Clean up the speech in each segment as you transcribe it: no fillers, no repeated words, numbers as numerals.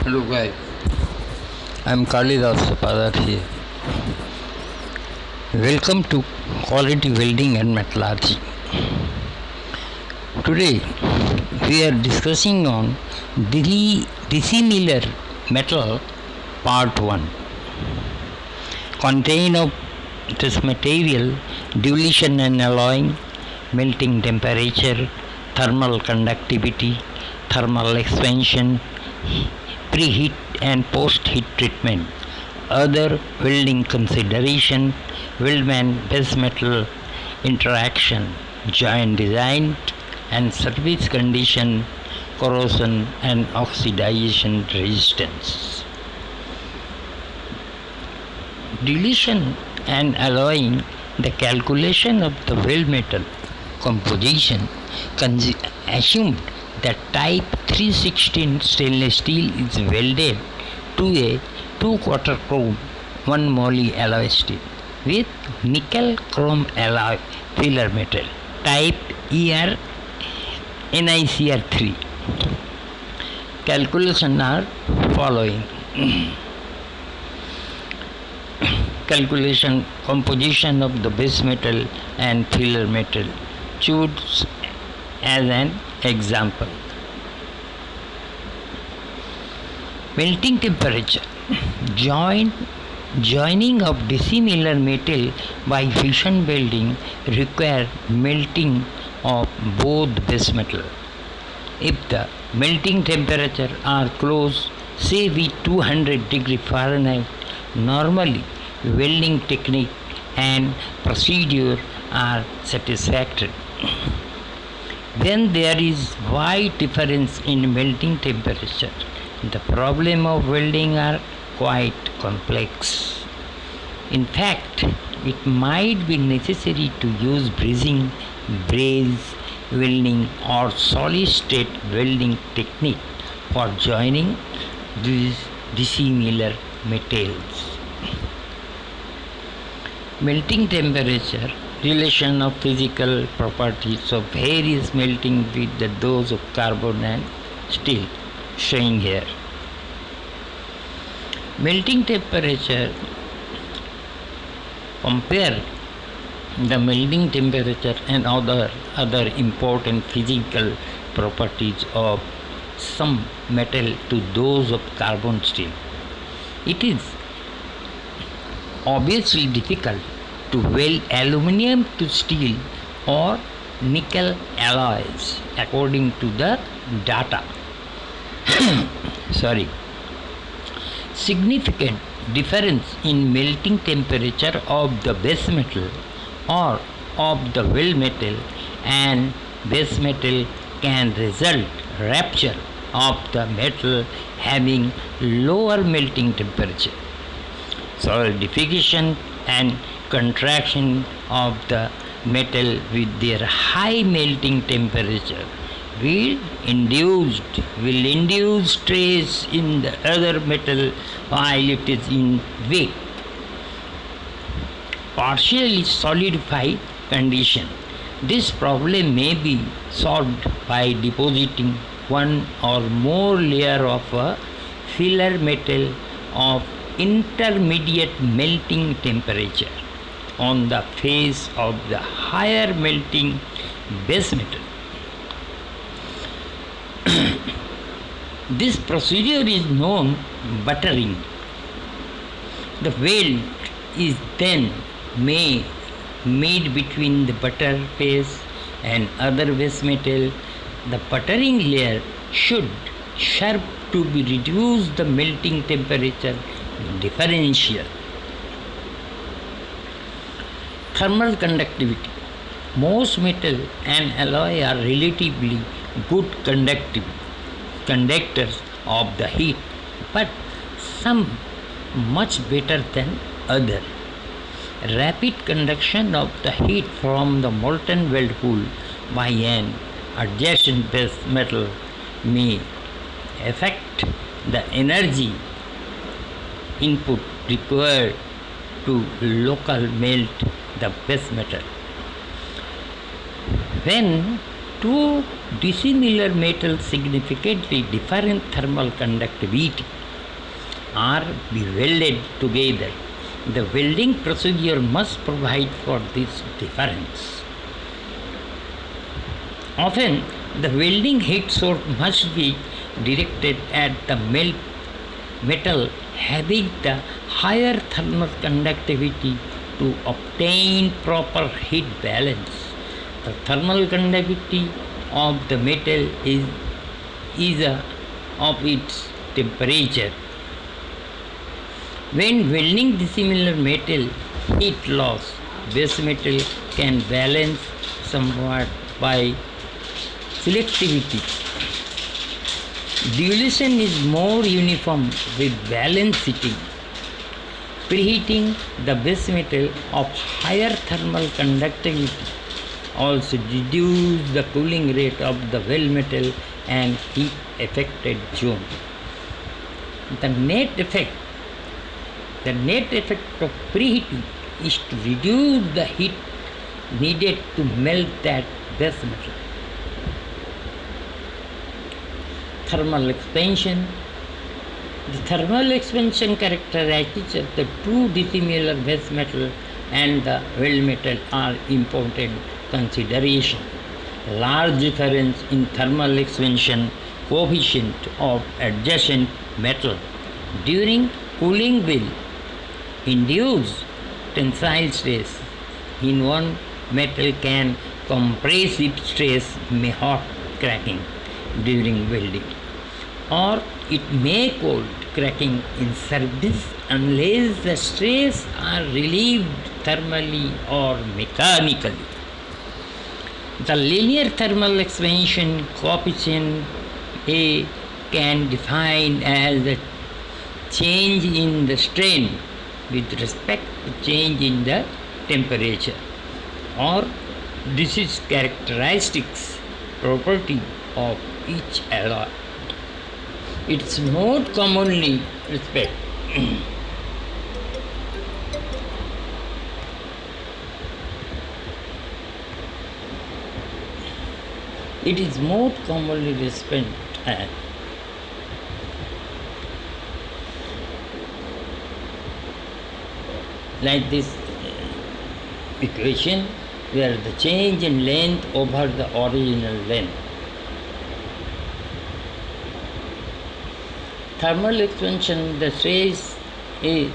Hello guys, I'm Kalidas Padarthi. Welcome to Quality Welding and Metallurgy. Today we are discussing on dissimilar metal part 1. Contain of this material, dilution and alloying, melting temperature, thermal conductivity, thermal expansion, pre-heat and post-heat treatment, other welding consideration, weldman-base metal interaction, joint design and service condition, corrosion and oxidation resistance. Dilution and alloying, the calculation of the weld metal composition assumed that type 316 stainless steel is welded to a 2/4 chrome 1 moly alloy steel with nickel chrome alloy filler metal type ER NICR 3. Calculations are following. Calculation composition of the base metal and filler metal. Choose as an example. Melting temperature. Joining of dissimilar metal by fusion welding require melting of both base metal. If the melting temperature are close, say with 200 degree Fahrenheit, normally welding technique and procedure are satisfactory. Then there is wide difference in melting temperature. The problem of welding are quite complex. In fact, it might be necessary to use brazing, braze welding or solid state welding technique for joining these dissimilar metals. Melting temperature, relation of physical properties of various melting with those of carbon and steel, showing here. Melting temperature, compare the melting temperature and other important physical properties of some metal to those of carbon steel. It is obviously difficult to weld aluminum to steel or nickel alloys according to the data. Significant difference in melting temperature of the base metal or of the weld metal and base metal can result rupture of the metal having lower melting temperature. Solidification and contraction of the metal with their high melting temperature will induce stress in the other metal while it is in weak, partially solidified condition. This problem may be solved by depositing one or more layer of a filler metal of intermediate melting temperature on the face of the higher melting base metal. This procedure is known buttering. The weld is then made between the butter face and other base metal. The buttering layer should serve to be reduce the melting temperature differential. Thermal conductivity. Most metal and alloy are relatively good conductors of the heat, but some much better than other. Rapid conduction of the heat from the molten weld pool by an adjacent base metal may affect the energy input required to local melt the base metal. When two dissimilar metals significantly different thermal conductivity are welded together. The welding procedure must provide for this difference. Often, the welding heat source must be directed at the metal having the higher thermal conductivity to obtain proper heat balance. The thermal conductivity of the metal is of its temperature. When welding dissimilar metal, heat loss base metal can balance somewhat by selectivity. Dilution is more uniform with balance heating. Preheating the base metal of higher thermal conductivity also reduces the cooling rate of the weld metal and heat affected zone. The net effect of preheating is to reduce the heat needed to melt that base metal. Thermal expansion. The thermal expansion characteristics of the two dissimilar base metal and the weld metal are important consideration. Large difference in thermal expansion coefficient of adjacent metal during cooling will induce tensile stress in one metal can compressive stress may hot cracking during welding, or it may cause cracking in service unless the stress are relieved thermally or mechanically. The linear thermal expansion coefficient A can define as the change in the strain with respect to change in the temperature, or this is characteristics property of each alloy. It's most commonly respect. It is most commonly respect as like this equation where the change in length over the original length. Thermal expansion, the stress is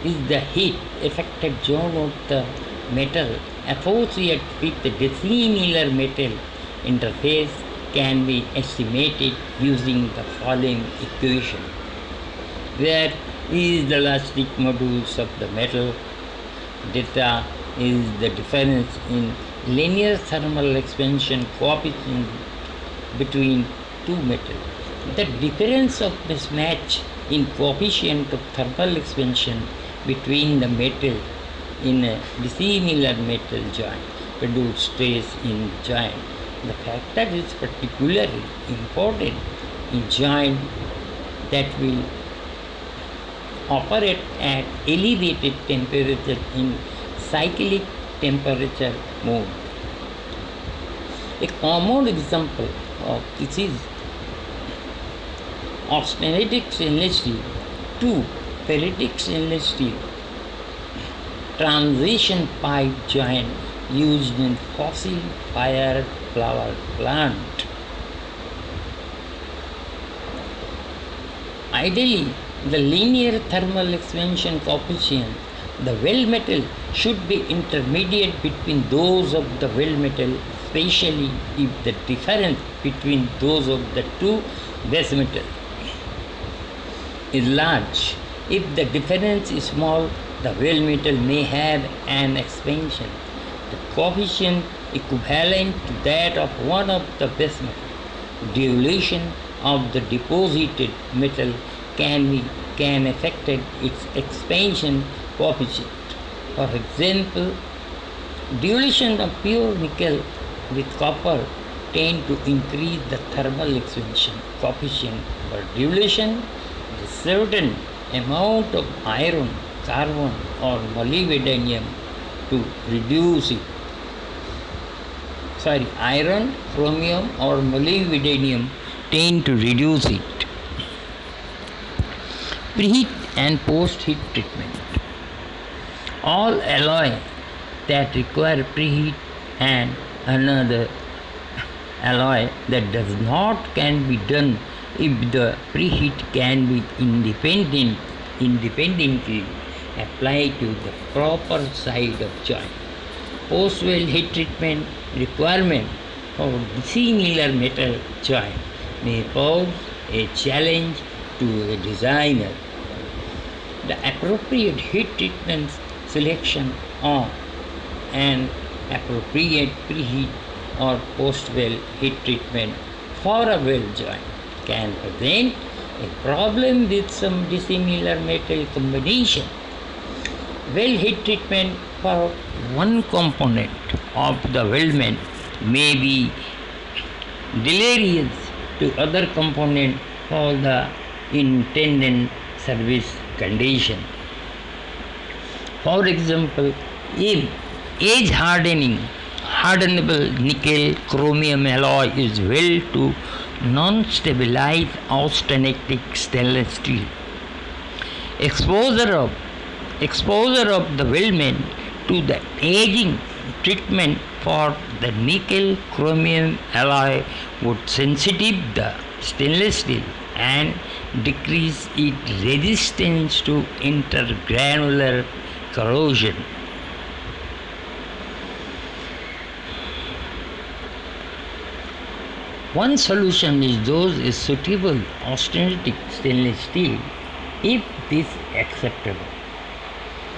the heat affected zone of the metal associated with the dissimilar metal interface can be estimated using the following equation, where E is the elastic modulus of the metal, delta is the difference in linear thermal expansion coefficient between two metals. The difference of mismatch in coefficient of thermal expansion between the metal in a dissimilar metal joint produce stress in the joint. The factor is particularly important in joint that will operate at elevated temperature in cyclic temperature mode. A common example of this is austenitic stainless steel to ferritic stainless steel transition pipe joint used in fossil fired power plant. Ideally, the linear thermal expansion coefficient, the weld metal should be intermediate between those of the weld metal, especially if the difference between those of the two base metals is large. If the difference is small, the weld metal may have an expansion. The coefficient equivalent to that of one of the base metals. Dilution of the deposited metal can affect its expansion coefficient. For example, dilution of pure nickel with copper tend to increase the thermal expansion coefficient. For dilution, a certain amount of iron, carbon or molybdenum to reduce it. iron, chromium or molybdenum tend to reduce it. Preheat and post-heat treatment. All alloy that require preheat and another alloy that does not can be done if the preheat can be independently applied to the proper side of joint. Post-weld heat treatment requirement for dissimilar metal joint may pose a challenge to a designer. The appropriate heat treatment selection of an appropriate preheat or post-weld heat treatment for a weld joint can present a problem with some dissimilar metal combination. Weld heat treatment for one component of the weldment may be deleterious to other component for the intended service condition. For example, if hardenable nickel chromium alloy is welded to non-stabilized austenitic stainless steel, exposure of the weldment to the aging treatment for the nickel chromium alloy would sensitive the stainless steel and decrease its resistance to intergranular corrosion. One solution is suitable austenitic stainless steel if this acceptable.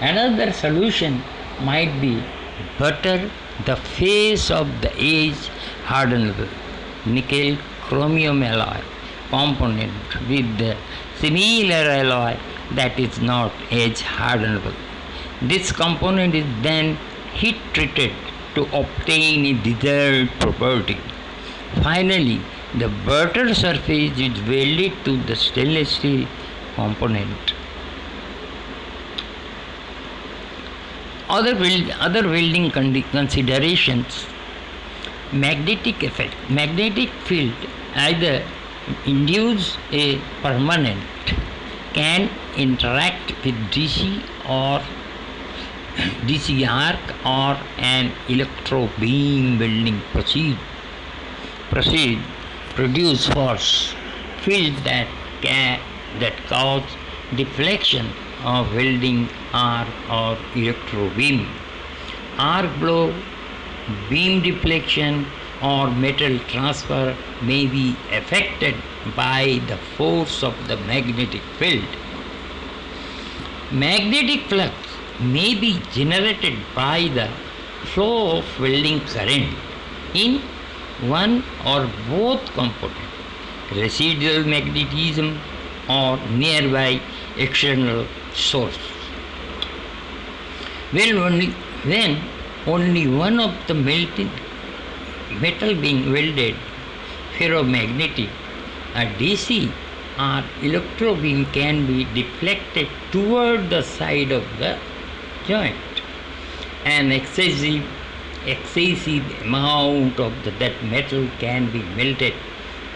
Another solution might be butter the face of the edge hardenable nickel chromium alloy component with the similar alloy that is not edge hardenable. This component is then heat treated to obtain a desired property. Finally, the butter surface is welded to the stainless steel component. Other welding considerations: magnetic effect. Magnetic field either induce a permanent can interact with DC or DC arc or an electro beam welding produce force field that cause deflection of welding arc or electro beam. Arc blow, beam deflection or metal transfer may be affected by the force of the magnetic field. Magnetic flux may be generated by the flow of welding current in one or both components, residual magnetism or nearby external source. When only one of the metal being welded ferromagnetic, a DC or electro beam can be deflected toward the side of the joint. An excessive amount of that metal can be melted,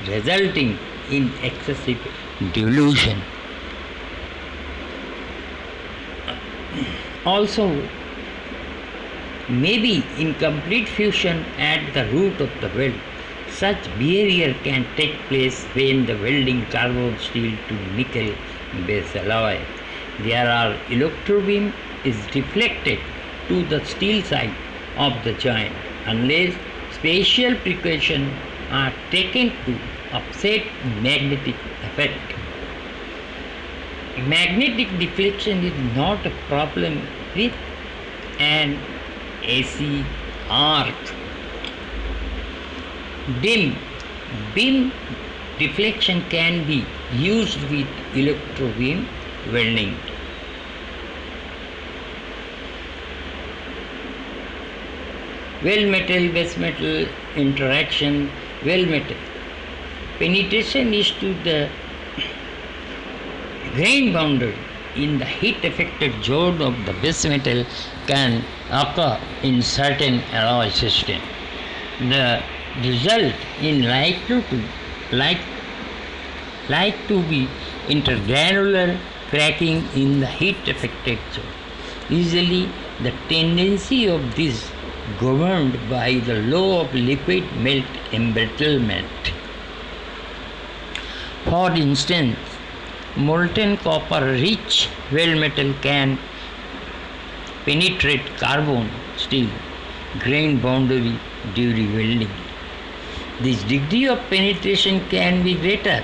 resulting in excessive dilution. Also, maybe incomplete fusion at the root of the weld. Such barrier can take place when the welding carbon steel to nickel base alloy. There are electrobeam is deflected to the steel side of the joint unless special precautions are taken to offset magnetic effect. Magnetic deflection is not a problem with an AC arc. Beam deflection can be used with electrobeam welding. Weld metal base metal interaction. Weld metal penetration is to the grain boundary in the heat affected zone of the base metal can occur in certain alloy system. The result in like, like to be intergranular cracking in the heat affected zone. Usually, the tendency of this governed by the law of liquid melt embrittlement. For instance, molten copper rich weld metal can penetrate carbon steel grain boundary during welding. This degree of penetration can be greater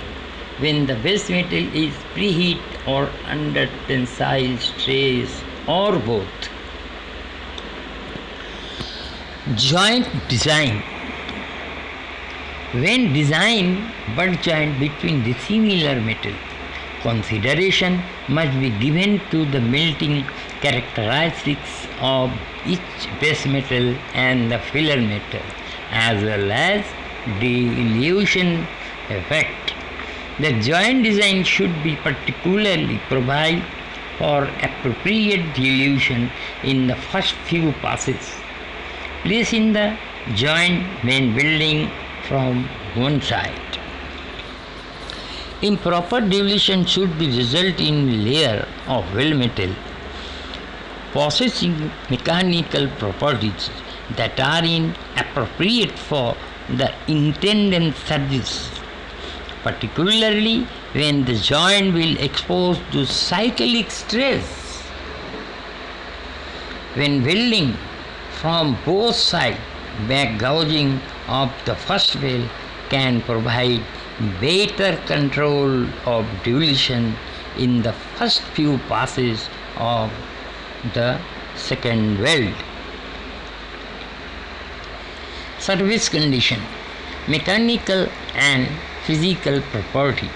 when the base metal is preheat or under tensile stress or both. Joint design. When design butt joint between the similar metal, consideration must be given to the melting characteristics of each base metal and the filler metal, as well as dilution effect. The joint design should be particularly provide for appropriate dilution in the first few passes. Place in the joint when welding from one side. Improper dilution should be result in layer of weld metal possessing mechanical properties that are inappropriate for the intended service, particularly when the joint will expose to cyclic stress. When welding from both sides, back gouging of the first weld can provide better control of dilution in the first few passes of the second weld. Service condition, mechanical and physical property.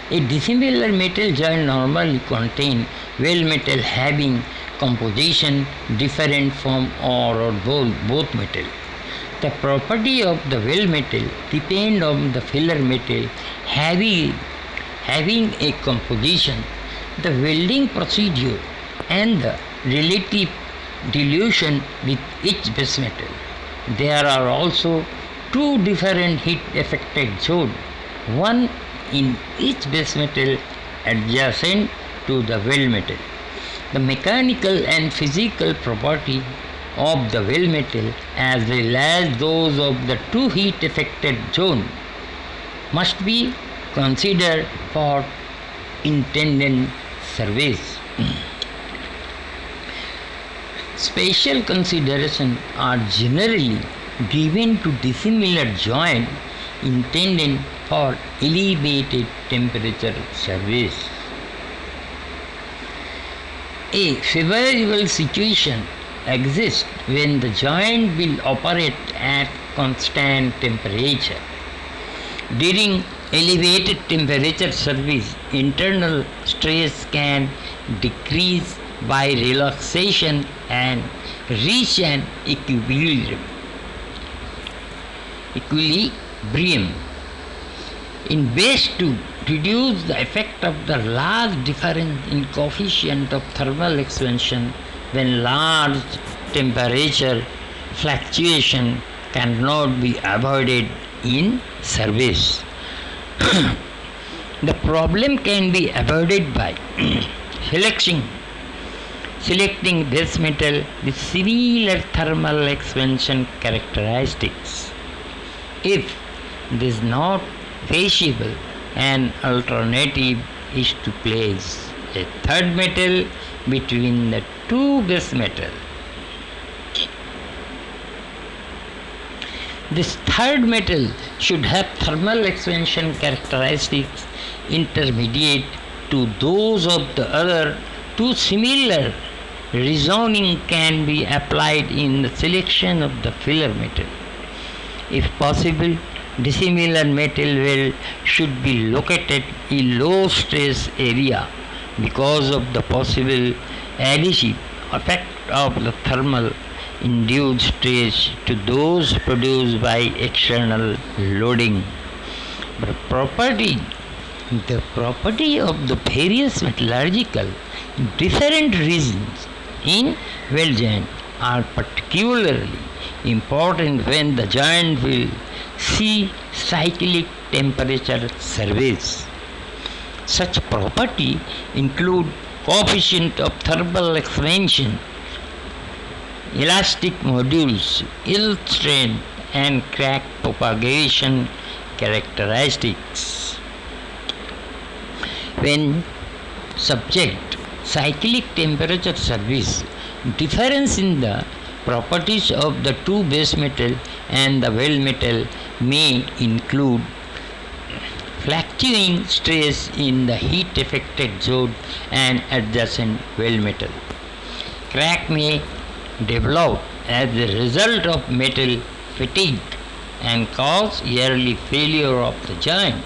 A dissimilar metal joint normally contains weld metal having composition different from or both metal. The property of the weld metal depend on the filler metal having a composition, the welding procedure, and the relative dilution with each base metal. There are also two different heat affected zones, one in each base metal adjacent to the weld metal. The mechanical and physical property of the weld metal as well as those of the two heat affected zones must be considered for intended service. Special considerations are generally given to dissimilar joint intended for elevated temperature service. A favorable situation exists when the joint will operate at constant temperature. During elevated temperature service, internal stress can decrease by relaxation and reach an equilibrium. In base to reduce the effect of the large difference in coefficient of thermal expansion when large temperature fluctuation cannot be avoided in service. The problem can be avoided by selecting base metal with similar thermal expansion characteristics. If this is not feasible, an alternative is to place a third metal between the two base metals. This third metal should have thermal expansion characteristics intermediate to those of the other two. Similar reasoning can be applied in the selection of the filler metal. If possible, dissimilar metal weld should be located in low stress area because of the possible adhesive effect of the thermal induced stress to those produced by external loading. The property of the various metallurgical different regions in weld joint are particularly important when the joint will see cyclic temperature surveys. Such property include coefficient of thermal expansion, elastic modules, yield strength, and crack propagation characteristics. When subject cyclic temperature surveys, difference in the properties of the two base metal and the weld metal may include fluctuating stress in the heat affected zone and adjacent weld metal. Crack may develop as a result of metal fatigue and cause early failure of the joint.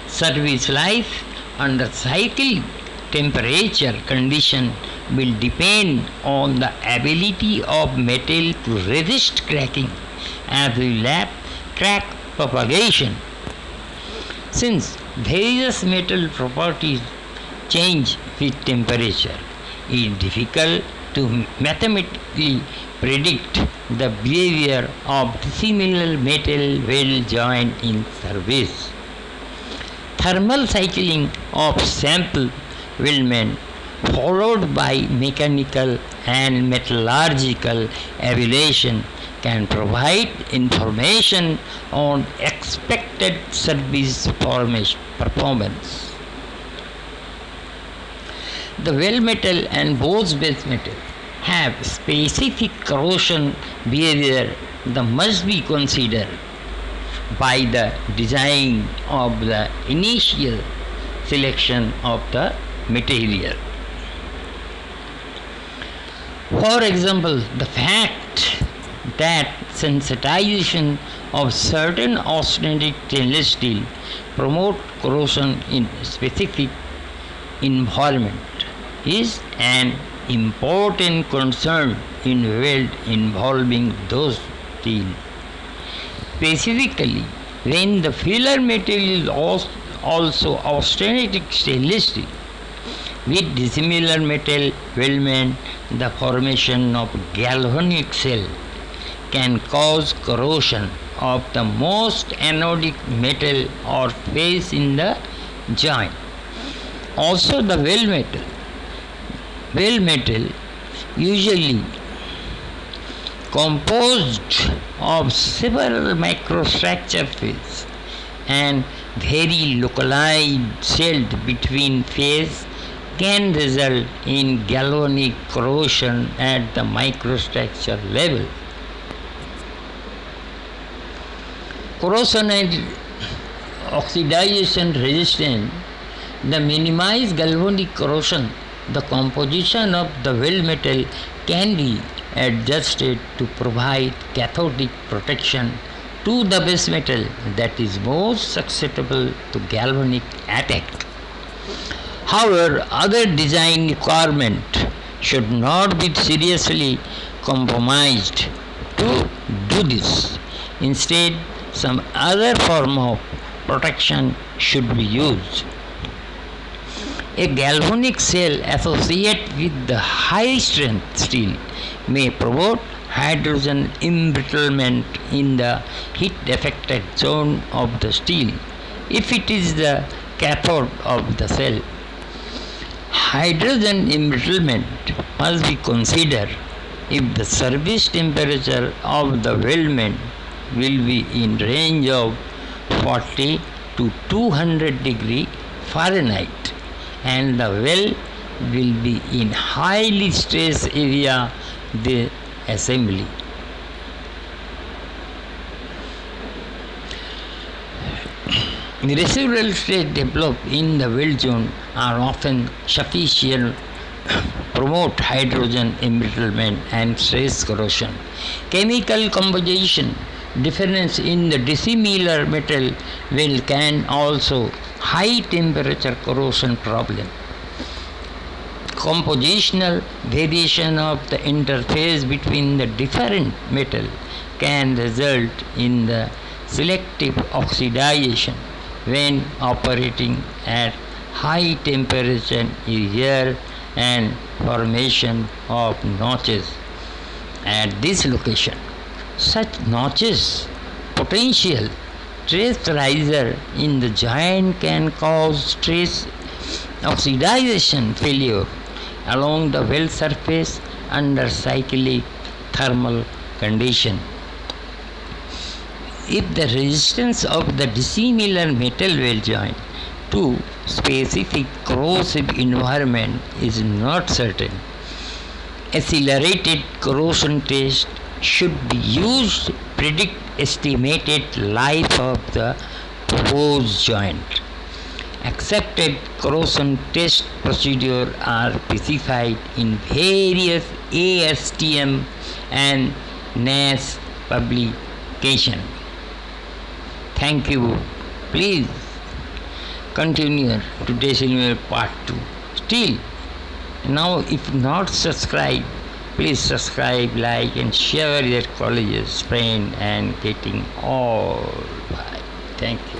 Service life under cycle temperature condition will depend on the ability of metal to resist cracking as well as crack propagation. Since various metal properties change with temperature, it is difficult to mathematically predict the behavior of dissimilar metal weld joint in service. Thermal cycling of sample weldment followed by mechanical and metallurgical evaluation can provide information on expected service performance. The weld metal and both base metal have specific corrosion behavior that must be considered by the design of the initial selection of the material. For example, the fact that sensitization of certain austenitic stainless steel promote corrosion in specific environment is an important concern in weld involving those steel. Specifically, when the filler material is also austenitic stainless steel, with dissimilar metal weldment, the formation of galvanic cell can cause corrosion of the most anodic metal or phase in the joint. Also, the weld metal usually composed of several microstructure phases and very localized shelled between phase can result in galvanic corrosion at the microstructure level. Corrosion and oxidation resistance, the minimized galvanic corrosion, the composition of the weld metal can be adjusted to provide cathodic protection to the base metal that is most susceptible to galvanic attack. However, other design requirements should not be seriously compromised to do this. Instead, some other form of protection should be used. A galvanic cell associated with the high strength steel may promote hydrogen embrittlement in the heat affected zone of the steel if it is the cathode of the cell. Hydrogen embrittlement must be considered if the service temperature of the weldment will be in range of 40 to 200 degree Fahrenheit and the weld will be in highly stressed area the assembly. The residual stress developed in the weld zone are often sufficient promote hydrogen embrittlement and stress corrosion. Chemical composition difference in the dissimilar metal weld can also high temperature corrosion problem. Compositional variation of the interface between the different metal can result in the selective oxidation when operating at high temperature here and formation of notches. at this location. Such notches potential stress riser in the joint can cause stress oxidation failure along the weld surface under cyclic thermal condition. If the resistance of the dissimilar metal weld joint to specific corrosive environment is not certain, accelerated corrosion test should be used to predict estimated life of the proposed joint. Accepted corrosion test procedures are specified in various ASTM and NAS publications. Thank you. Please continue today's part 2. Still, now if not subscribe, please subscribe, like and share your colleges, friend and getting all. Bye. Thank you.